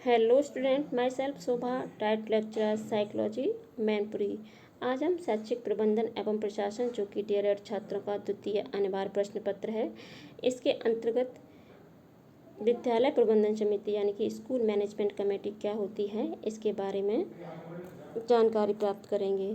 Hello student, my self Shobha, diet lecturer psychology Mainpuri. आज हम शैक्षिक प्रबंधन एवं प्रशासन जो कि डीएलएड छात्रों का द्वितीय अनिवार्य प्रश्न पत्र है, इसके अंतर्गत विद्यालय प्रबंधन समिति यानी कि स्कूल मैनेजमेंट कमेटी क्या होती है, इसके बारे में जानकारी प्राप्त करेंगे।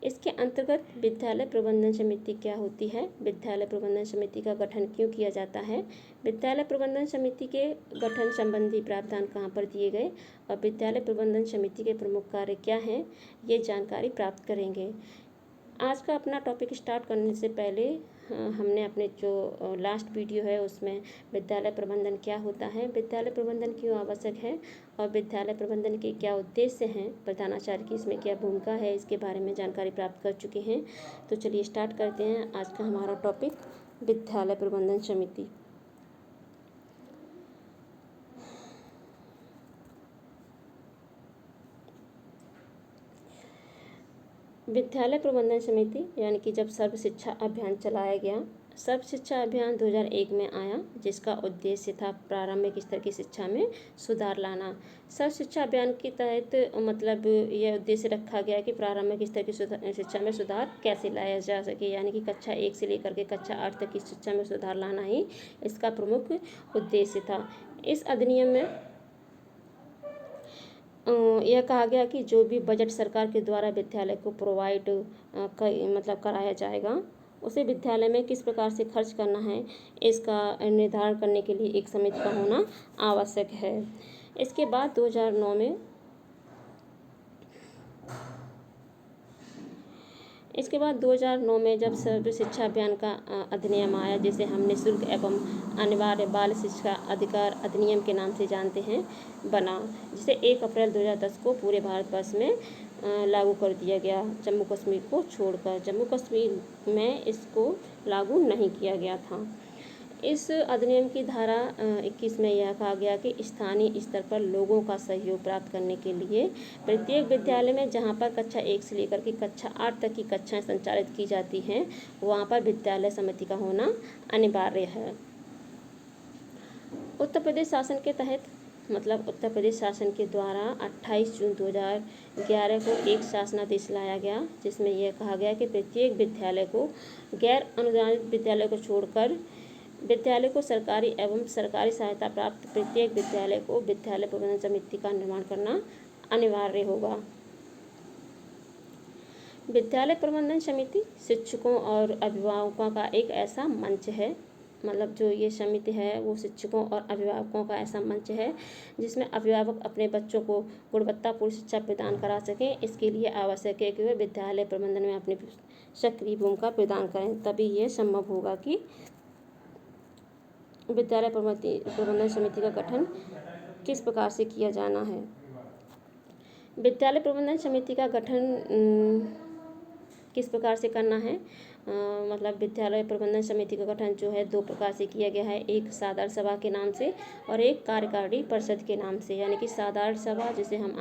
इसके अंतर्गत विद्यालय प्रबंधन समिति क्या होती है, विद्यालय प्रबंधन समिति का गठन क्यों किया जाता है, विद्यालय प्रबंधन समिति के गठन संबंधी प्रावधान कहाँ पर दिए गए और विद्यालय प्रबंधन समिति के प्रमुख कार्य क्या हैं, ये जानकारी प्राप्त करेंगे। आज का अपना टॉपिक स्टार्ट करने से पहले हमने अपने जो लास्ट वीडियो है उसमें विद्यालय प्रबंधन क्या होता है, विद्यालय प्रबंधन क्यों आवश्यक है और विद्यालय प्रबंधन के क्या उद्देश्य हैं, प्रधानाचार्य की इसमें क्या भूमिका है, इसके बारे में जानकारी प्राप्त कर चुके हैं। तो चलिए स्टार्ट करते हैं आज का हमारा टॉपिक, विद्यालय प्रबंधन समिति। विद्यालय प्रबंधन समिति यानी कि जब सर्व शिक्षा अभियान चलाया गया, सर्व शिक्षा अभियान 2001 में आया, जिसका उद्देश्य था प्रारंभिक स्तर की शिक्षा में सुधार लाना। सर्व शिक्षा अभियान के तहत मतलब यह उद्देश्य रखा गया कि प्रारंभिक स्तर की शिक्षा में सुधार कैसे लाया जा सके, यानी कि कक्षा 1 से लेकर के कक्षा 8 तक की शिक्षा में सुधार लाना ही इसका प्रमुख उद्देश्य था। इस अधिनियम में यह कहा गया कि जो भी बजट सरकार के द्वारा विद्यालय को प्रोवाइड मतलब कराया जाएगा, उसे विद्यालय में किस प्रकार से खर्च करना है, इसका निर्धारण करने के लिए एक समिति का होना आवश्यक है। इसके बाद 2009 में जब सर्व शिक्षा अभियान का अधिनियम आया, जिसे हम निःशुल्क एवं अनिवार्य बाल शिक्षा अधिकार अधिनियम के नाम से जानते हैं, बना, जिसे 1 अप्रैल 2010 को पूरे भारतवर्ष में लागू कर दिया गया, जम्मू कश्मीर को छोड़कर। जम्मू कश्मीर में इसको लागू नहीं किया गया था। इस अधिनियम की धारा 21 में यह कहा गया कि स्थानीय स्तर पर लोगों का सहयोग प्राप्त करने के लिए प्रत्येक विद्यालय में जहां पर कक्षा 1 से लेकर के कक्षा 8 तक की कक्षाएं संचालित की जाती हैं, वहां पर विद्यालय समिति का होना अनिवार्य है। उत्तर प्रदेश शासन के तहत मतलब उत्तर प्रदेश शासन के द्वारा 28 जून 2011 को एक शासनादेश लाया गया, जिसमें यह कहा गया कि प्रत्येक विद्यालय को, गैर अनुदानित विद्यालय को छोड़कर, विद्यालय को सरकारी एवं सरकारी सहायता प्राप्त प्रत्येक विद्यालय को विद्यालय प्रबंधन समिति का निर्माण करना अनिवार्य होगा। विद्यालय प्रबंधन समिति शिक्षकों और अभिभावकों का एक ऐसा मंच है, मतलब जो ये समिति है वो शिक्षकों और अभिभावकों का ऐसा मंच है जिसमें अभिभावक अपने बच्चों को गुणवत्तापूर्ण शिक्षा प्रदान करा सकें। इसके लिए आवश्यक है कि वे विद्यालय प्रबंधन में अपनी सक्रिय भूमिका प्रदान करें, तभी ये संभव होगा कि विद्यालय प्रबंधन समिति का गठन किस प्रकार से किया जाना है। विद्यालय प्रबंधन समिति का गठन किस प्रकार से करना है, मतलब विद्यालय प्रबंधन समिति का गठन जो है 2 प्रकार से किया गया है, एक साधारण सभा के नाम से और एक कार्यकारिणी परिषद के नाम से। यानी कि साधारण सभा जिसे हम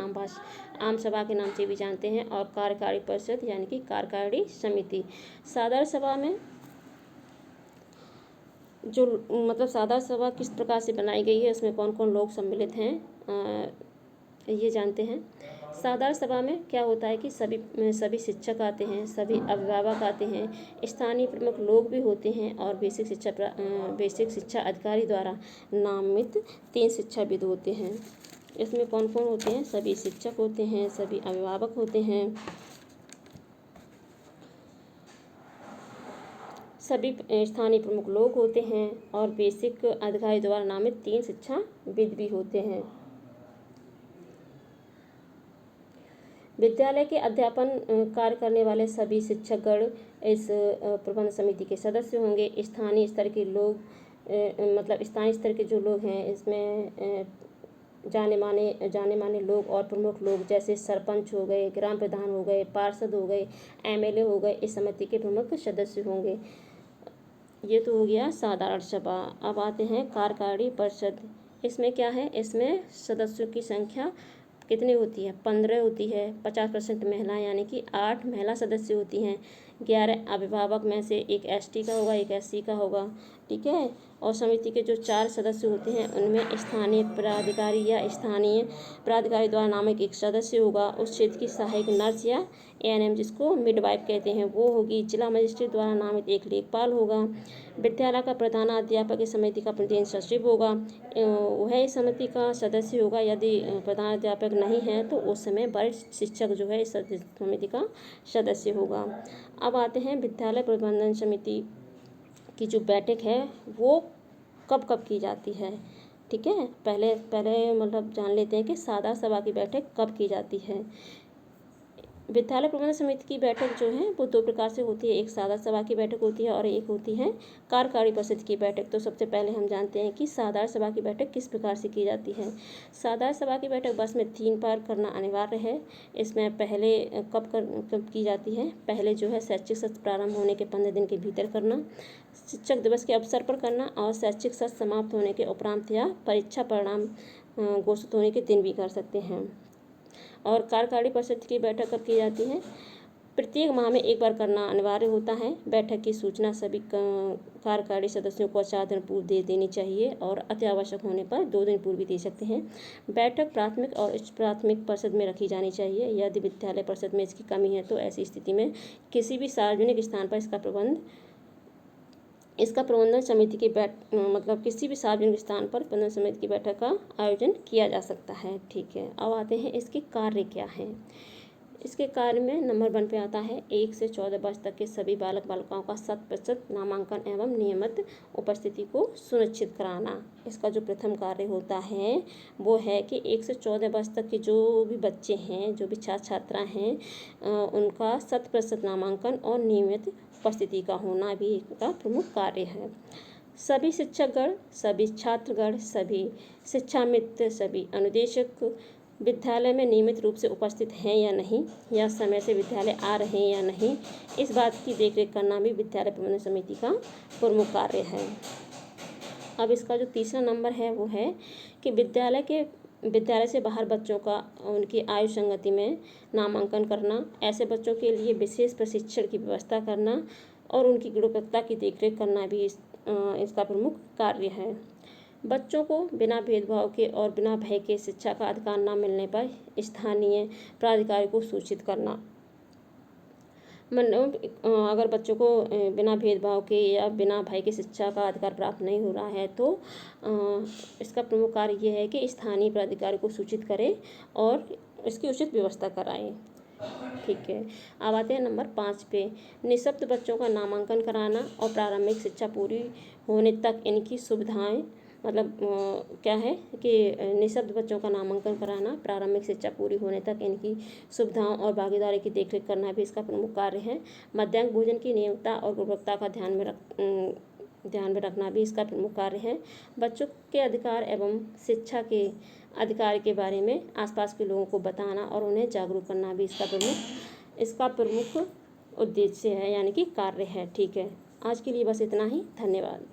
आम सभा के नाम से भी जानते हैं, और कार्यकारिणी परिषद यानी कि कार्यकारिणी समिति। साधारण सभा में जो मतलब साधारण सभा किस प्रकार से बनाई गई है, उसमें कौन कौन लोग सम्मिलित हैं, ये जानते हैं। साधारण सभा में क्या होता है कि सभी शिक्षक आते हैं, सभी अभिभावक आते हैं, स्थानीय प्रमुख लोग भी होते हैं और बेसिक शिक्षा अधिकारी द्वारा नामित 3 शिक्षाविद होते हैं। इसमें कौन कौन होते हैं, सभी शिक्षक होते हैं, सभी अभिभावक होते हैं, सभी स्थानीय प्रमुख लोग होते हैं और बेसिक अधिकारी द्वारा नामित 3 शिक्षाविद भी होते हैं। विद्यालय के अध्यापन कार्य करने वाले सभी शिक्षकगण इस प्रबंध समिति के सदस्य होंगे। स्थानीय स्तर के लोग मतलब स्थानीय स्तर के जो लोग हैं, इसमें जाने माने लोग और प्रमुख लोग जैसे सरपंच हो गए, ग्राम प्रधान हो गए, पार्षद हो गए, एमएलए हो गए, इस समिति के प्रमुख सदस्य होंगे। ये तो हो गया साधारण सभा। अब आते हैं कार्यकारिणी परिषद। इसमें क्या है, इसमें सदस्यों की संख्या कितनी होती है, 15 होती है। 50% महिलाएं यानी कि 8 महिला सदस्य होती हैं। 11 अभिभावक में से एक एसटी का होगा, एक एससी का होगा, ठीक है। और समिति के जो 4 सदस्य होते हैं उनमें स्थानीय प्राधिकारी या स्थानीय प्राधिकारी द्वारा नामित एक सदस्य होगा। उस क्षेत्र की सहायक नर्स या एएनएम, जिसको मिडवाइफ कहते हैं, वो होगी। जिला मजिस्ट्रेट द्वारा नामित एक लेखपाल होगा। विद्यालय का प्रधानाध्यापक इस समिति का प्रतिनिधि सचिव होगा, वह इस समिति का सदस्य होगा। यदि प्रधानाध्यापक नहीं है तो उस समय वरिष्ठ शिक्षक जो है इस समिति का सदस्य होगा। अब आते हैं विद्यालय प्रबंधन समिति की जो बैठक है वो कब कब की जाती है, ठीक है। पहले मतलब जान लेते हैं कि साधारण सभा की बैठक कब की जाती है। विद्यालय प्रबंधन समिति की बैठक जो है वो 2 प्रकार से होती है, एक साधारण सभा की बैठक होती है और एक होती है कार्यकारी परिषद की बैठक। तो सबसे पहले हम जानते हैं कि साधारण सभा की बैठक किस प्रकार से की जाती है। साधारण सभा की बैठक वर्ष में 3 बार करना अनिवार्य है। इसमें पहले कब की जाती है, पहले जो है शैक्षिक सत्र प्रारंभ होने के 15 दिन के भीतर करना, शिक्षक दिवस के अवसर पर करना और शैक्षिक सत्र समाप्त होने के उपरांत या परीक्षा परिणाम घोषित होने के दिन भी कर सकते हैं। और कार्यकारी परिषद की बैठक कब की जाती है, प्रत्येक माह में एक बार करना अनिवार्य होता है। बैठक की सूचना सभी कार्यकारी सदस्यों को 4 दिन पूर्व दे देनी चाहिए और अति आवश्यक होने पर 2 दिन पूर्व भी दे सकते हैं। बैठक प्राथमिक और उच्च प्राथमिक परिषद में रखी जानी चाहिए। यदि विद्यालय परिषद में इसकी कमी है तो ऐसी स्थिति में किसी भी सार्वजनिक स्थान पर इसका प्रबंधन समिति की मतलब किसी भी सार्वजनिक स्थान पर प्रबंधन समिति की बैठक का आयोजन किया जा सकता है, ठीक है। अब आते हैं इसके कार्य क्या हैं। इसके कार्य में नंबर 1 पे आता है 1 से 14 वर्ष तक के सभी बालक बालिकाओं का 100% नामांकन एवं नियमित उपस्थिति को सुनिश्चित कराना। इसका जो प्रथम कार्य होता है वो है कि 1 से 14 वर्ष तक के जो भी बच्चे हैं, जो भी छात्र छात्रा हैं, उनका 100% नामांकन और नियमित उपस्थिति का होना भी इसका प्रमुख कार्य है। सभी शिक्षकगण, सभी छात्रगण, सभी शिक्षा मित्र, सभी अनुदेशक विद्यालय में नियमित रूप से उपस्थित हैं या नहीं, या समय से विद्यालय आ रहे हैं या नहीं, इस बात की देखरेख करना भी विद्यालय प्रबंधन समिति का प्रमुख कार्य है। अब इसका जो तीसरा नंबर है वो है कि विद्यालय से बाहर बच्चों का उनकी आयु संगति में नामांकन करना, ऐसे बच्चों के लिए विशेष प्रशिक्षण की व्यवस्था करना और उनकी गुणवत्ता की देखरेख करना भी इसका प्रमुख कार्य है। बच्चों को बिना भेदभाव के और बिना भय के शिक्षा का अधिकार न मिलने पर स्थानीय प्राधिकारी को सूचित करना। अगर बच्चों को बिना भेदभाव के या बिना भय के शिक्षा का अधिकार प्राप्त नहीं हो रहा है तो इसका प्रमुख कार्य ये है कि स्थानीय प्राधिकारी को सूचित करें और इसकी उचित व्यवस्था कराएं, ठीक है। अब आते हैं नंबर 5 पे, निःशक्त बच्चों का नामांकन कराना और प्रारंभिक शिक्षा पूरी होने तक इनकी सुविधाएं, मतलब क्या है कि निःशक्त बच्चों का नामांकन कराना, प्रारंभिक शिक्षा पूरी होने तक इनकी सुविधाओं और भागीदारी की देखरेख करना भी इसका प्रमुख कार्य है। मध्याह्न भोजन की नियमितता और गुणवत्ता का ध्यान में रखना भी इसका प्रमुख कार्य है। बच्चों के अधिकार एवं शिक्षा के अधिकार के बारे में आसपास के लोगों को बताना और उन्हें जागरूक करना भी इसका प्रमुख उद्देश्य है, यानी कि कार्य है, ठीक है। आज के लिए बस इतना ही, धन्यवाद।